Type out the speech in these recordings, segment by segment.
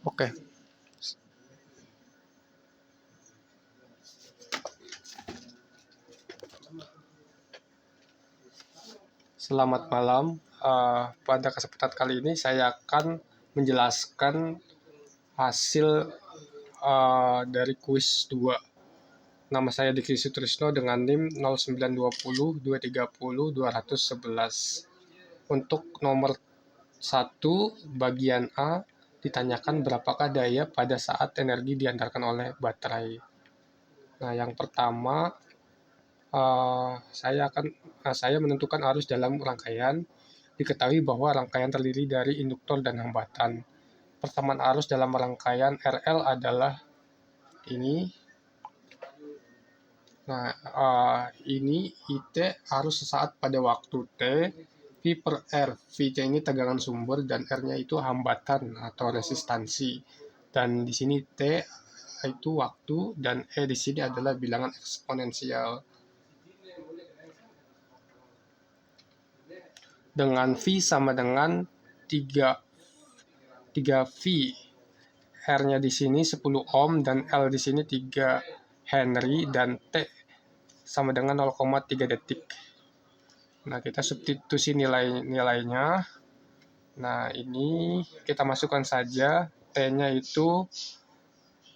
Oke, selamat malam. Pada kesempatan kali ini saya akan menjelaskan hasil dari kuis 2. Nama saya Diki Sutrisno dengan NIM 0920230211. Untuk nomor 1 bagian A ditanyakan berapakah daya pada saat energi diantarkan oleh baterai. Nah, yang pertama saya menentukan arus dalam rangkaian. Diketahui bahwa rangkaian terdiri dari induktor dan hambatan. Persamaan arus dalam rangkaian RL adalah ini. Nah, ini IT arus sesaat pada waktu T, V per R. V-nya ini tegangan sumber dan R-nya itu hambatan atau resistansi. Dan di sini T itu waktu dan E di sini adalah bilangan eksponensial. Dengan V sama dengan 3V. R-nya di sini 10 ohm dan L di sini 3 Henry dan T sama dengan 0,3 detik. Nah, kita substitusi nilainya. Nah, ini kita masukkan saja. T-nya itu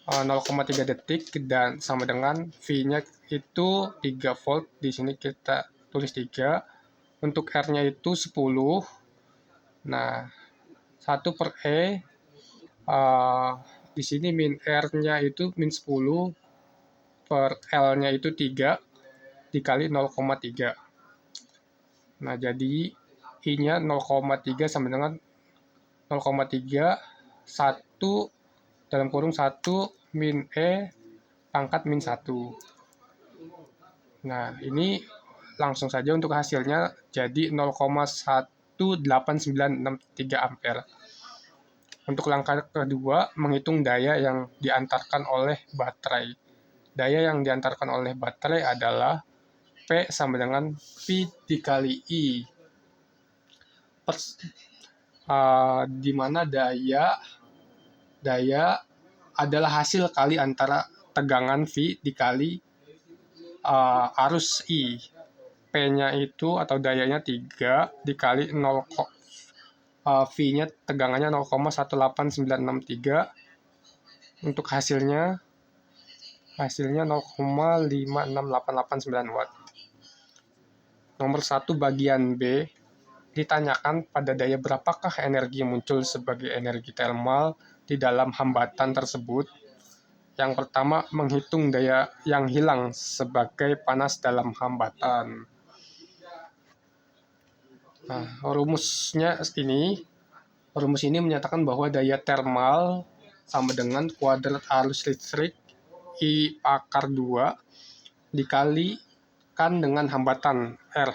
0,3 detik dan sama dengan V-nya itu 3 volt. Di sini kita tulis 3. Untuk R-nya itu 10. Nah, 1 per E. Di sini min R-nya itu min 10 per L-nya itu 3 dikali 0,3. Nah, jadi I-nya 0,3 sama dengan 0,3 1 dalam kurung 1 min E pangkat min 1. Nah, ini langsung saja untuk hasilnya jadi 0,18963 ampere. Untuk langkah kedua, menghitung daya yang diantarkan oleh baterai. Daya yang diantarkan oleh baterai adalah P sama dengan V dikali I. Di mana daya adalah hasil kali antara tegangan V dikali arus I. P-nya itu atau dayanya 3 dikali 0, V-nya tegangannya 0,18963. Untuk hasilnya 0,568889 watt. Nomor 1 bagian B ditanyakan pada daya berapakah energi yang muncul sebagai energi termal di dalam hambatan tersebut. Yang pertama, menghitung daya yang hilang sebagai panas dalam hambatan. Nah, rumus ini menyatakan bahwa daya termal sama dengan kuadrat arus listrik I akar 2 dikalikan dengan hambatan R.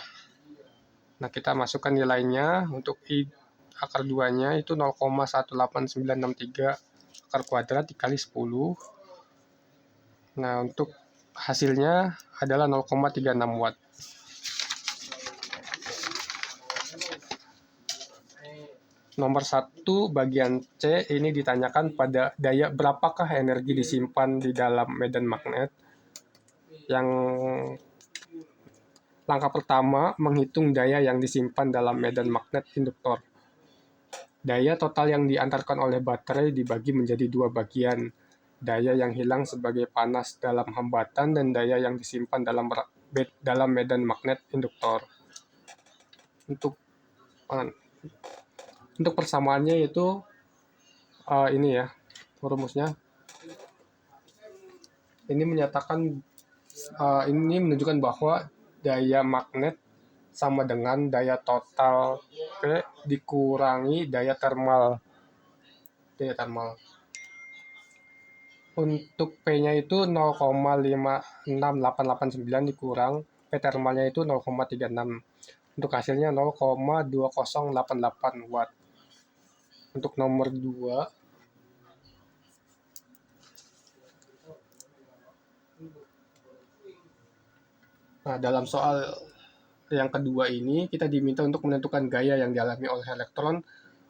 Nah, kita masukkan nilainya. Untuk I akar 2-nya itu 0,18963 akar kuadrat dikali 10. Nah, untuk hasilnya adalah 0,36 watt. Nomor 1 bagian C ini ditanyakan pada daya berapakah energi disimpan di dalam medan magnet. Yang langkah pertama, menghitung daya yang disimpan dalam medan magnet induktor. Daya total yang diantarkan oleh baterai dibagi menjadi 2 bagian. Daya yang hilang sebagai panas dalam hambatan dan daya yang disimpan dalam medan magnet induktor. Untuk persamaannya itu ini ya rumusnya. Ini menunjukkan bahwa daya magnet sama dengan daya total P dikurangi daya termal. Untuk P-nya itu 0,56889 dikurang P termalnya itu 0,36. Untuk hasilnya 0,2088 watt. Untuk nomor 2, nah, dalam soal yang kedua ini kita diminta untuk menentukan gaya yang dialami oleh elektron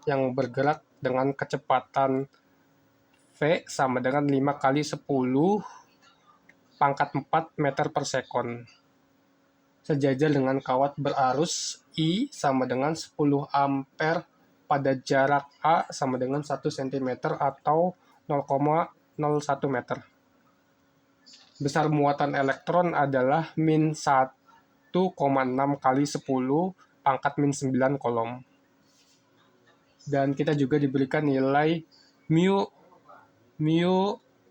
yang bergerak dengan kecepatan V sama dengan 5 kali 10 pangkat 4 meter per sekon. Sejajar dengan kawat berarus I sama dengan 10 ampere pada jarak A sama dengan 1 cm atau 0,01 meter. Besar muatan elektron adalah min 1,6 kali 10 pangkat min 9 kolom. Dan kita juga diberikan nilai mu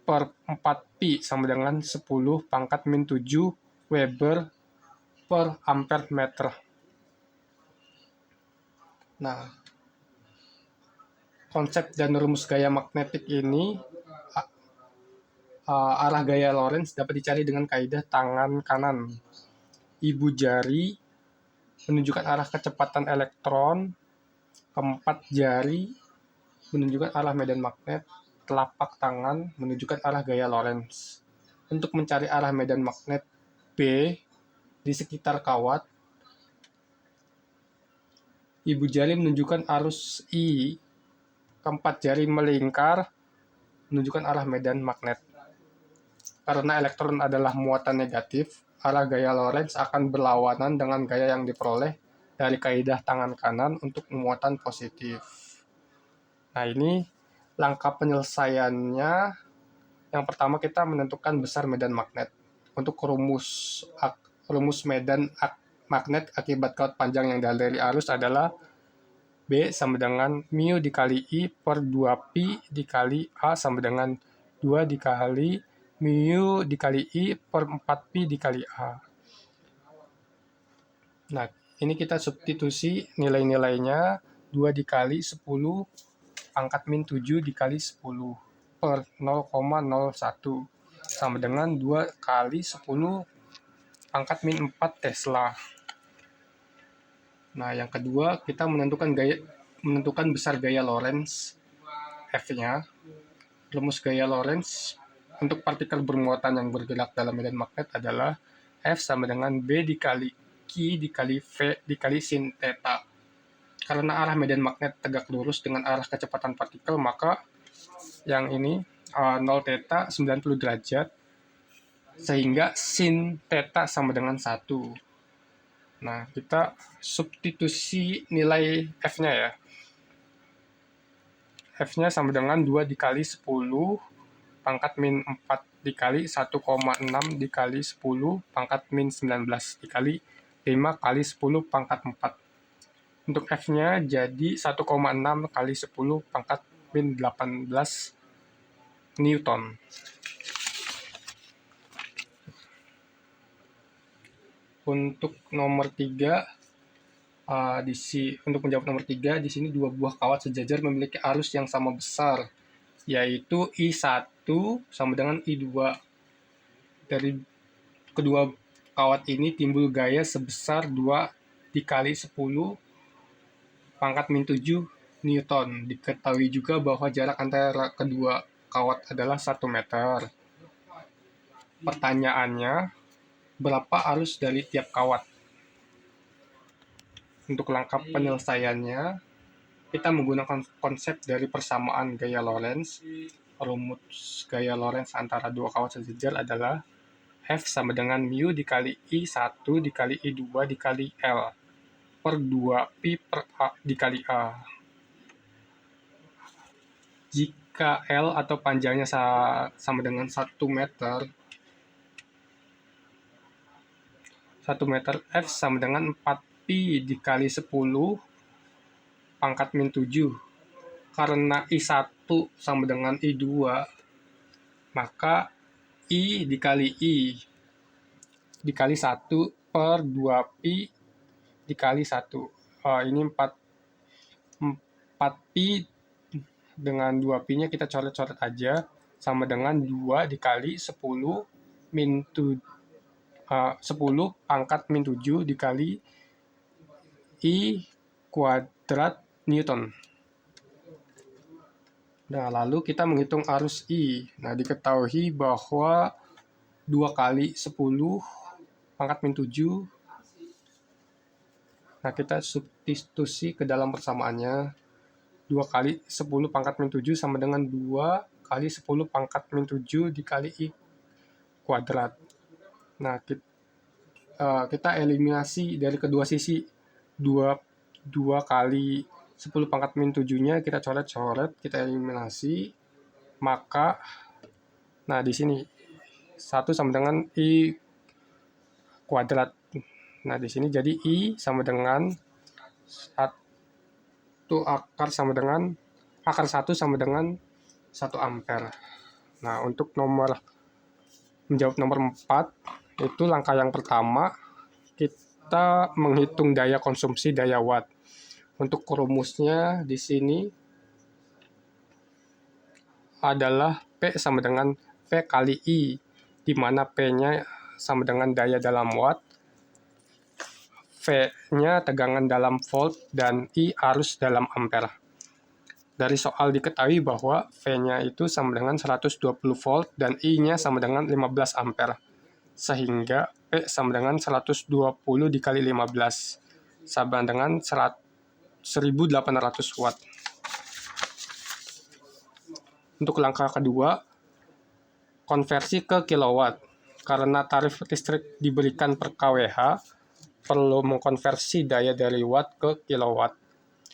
per 4pi sama dengan 10 pangkat min 7 Weber per ampere meter. Nah, konsep dan rumus gaya magnetik ini, arah gaya Lorentz dapat dicari dengan kaidah tangan kanan. Ibu jari menunjukkan arah kecepatan elektron, keempat jari menunjukkan arah medan magnet, telapak tangan menunjukkan arah gaya Lorentz. Untuk mencari arah medan magnet B di sekitar kawat, ibu jari menunjukkan arus I, keempat jari melingkar menunjukkan arah medan magnet. Karena elektron adalah muatan negatif, arah gaya Lorentz akan berlawanan dengan gaya yang diperoleh dari kaidah tangan kanan untuk muatan positif. Nah, ini langkah penyelesaiannya. Yang pertama kita menentukan besar medan magnet. Untuk rumus medan magnet akibat kawat panjang yang dari arus adalah B sama dengan mu dikali I per 2pi dikali A sama dengan 2 dikali mu dikali I per 4pi dikali A. Nah, ini kita substitusi nilai-nilainya 2 dikali 10 pangkat min 7 dikali 10 per 0,01 sama dengan 2 kali 10 pangkat min 4 Tesla. Nah, yang kedua kita menentukan besar gaya Lorentz F-nya. Rumus gaya Lorentz untuk partikel bermuatan yang bergerak dalam medan magnet adalah F sama dengan B dikali Q dikali V dikali sin theta. Karena arah medan magnet tegak lurus dengan arah kecepatan partikel, maka yang ini 0 theta 90 derajat, sehingga sin theta sama dengan 1. Nah, kita substitusi nilai F-nya ya. F-nya sama dengan 2 dikali 10 pangkat min 4 dikali 1,6 dikali 10 pangkat min 19 dikali 5 kali 10 pangkat 4. Untuk F-nya jadi 1,6 kali 10 pangkat min 18 Newton. Untuk nomor 3, untuk menjawab nomor 3, di sini dua buah kawat sejajar memiliki arus yang sama besar, yaitu I1 sama dengan I2. Dari kedua kawat ini timbul gaya sebesar 2 dikali 10 pangkat min 7 Newton. Diketahui juga bahwa jarak antara kedua kawat adalah 1 meter. Pertanyaannya, berapa arus dari tiap kawat? Untuk langkah penyelesaiannya, kita menggunakan konsep dari persamaan gaya Lorentz. Rumus gaya Lorentz antara dua kawat sejajar adalah F sama dengan mu dikali I1 dikali I2 dikali L per 2pi per A dikali A. Jika L atau panjangnya sama dengan 1 meter, F sama dengan 4pi dikali 10 pangkat min 7. Karena I1 sama dengan I2, maka I dikali I dikali 1 per 2pi dikali 1. Ini 4pi dengan 2pi-nya kita coret-coret aja, sama dengan 2 dikali 10 pangkat min 7 dikali I kuadrat Newton. Nah, lalu kita menghitung arus I. Nah, diketahui bahwa 2 kali 10 pangkat min 7. Nah, kita substitusi ke dalam persamaannya. 2 kali 10 pangkat min 7 sama dengan 2 dikali 10 pangkat min 7 dikali I kuadrat. Nah, kita eliminasi dari kedua sisi. 2 kali 10 pangkat min 7-nya kita coret-coret, kita eliminasi. Maka, nah di sini 1 sama dengan I kuadrat. Nah, di sini jadi I sama dengan 1 akar 1 sama dengan 1 ampere. Nah, untuk menjawab nomor 4, itu langkah yang pertama, kita menghitung daya konsumsi daya watt. Untuk rumusnya di sini adalah P sama dengan V kali I, di mana P-nya sama dengan daya dalam watt, V-nya tegangan dalam volt, dan I arus dalam ampere. Dari soal diketahui bahwa V-nya itu sama dengan 120 volt dan I-nya sama dengan 15 ampere. Sehingga P sama dengan 120 dikali 15 sama dengan 1800 watt. Untuk langkah kedua, konversi ke kilowatt. Karena tarif listrik diberikan per kWh, perlu mengkonversi daya dari watt ke kilowatt.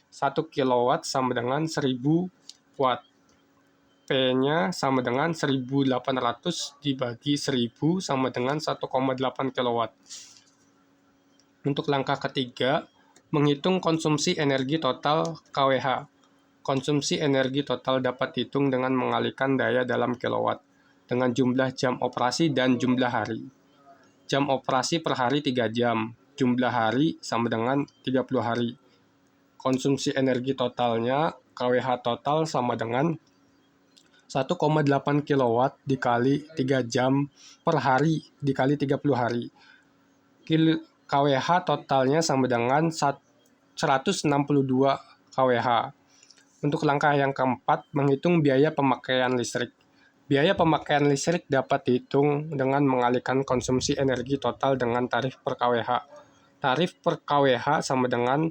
1 kilowatt sama dengan 1000 watt. P-nya sama dengan 1800 dibagi 1000 sama dengan 1,8 kilowatt. Untuk langkah ketiga, menghitung konsumsi energi total kWh. Konsumsi energi total dapat dihitung dengan mengalihkan daya dalam kilowatt dengan jumlah jam operasi dan jumlah hari. Jam operasi per hari 3 jam, jumlah hari sama dengan 30 hari. Konsumsi energi totalnya, kWh total sama dengan 1,8 kilowatt dikali 3 jam per hari dikali 30 hari. kWh totalnya sama dengan 162 kWh. Untuk langkah yang keempat, menghitung biaya pemakaian listrik. Biaya pemakaian listrik dapat dihitung dengan mengalihkan konsumsi energi total dengan tarif per kWh. Tarif per kWh sama dengan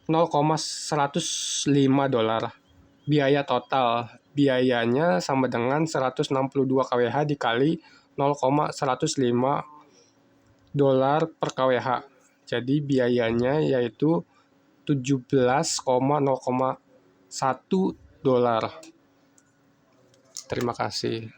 0,105 dolar. Biaya total, biayanya sama dengan 162 kWh dikali 0,105 dolar per kWh. Jadi biayanya yaitu 17,01 dolar. Terima kasih.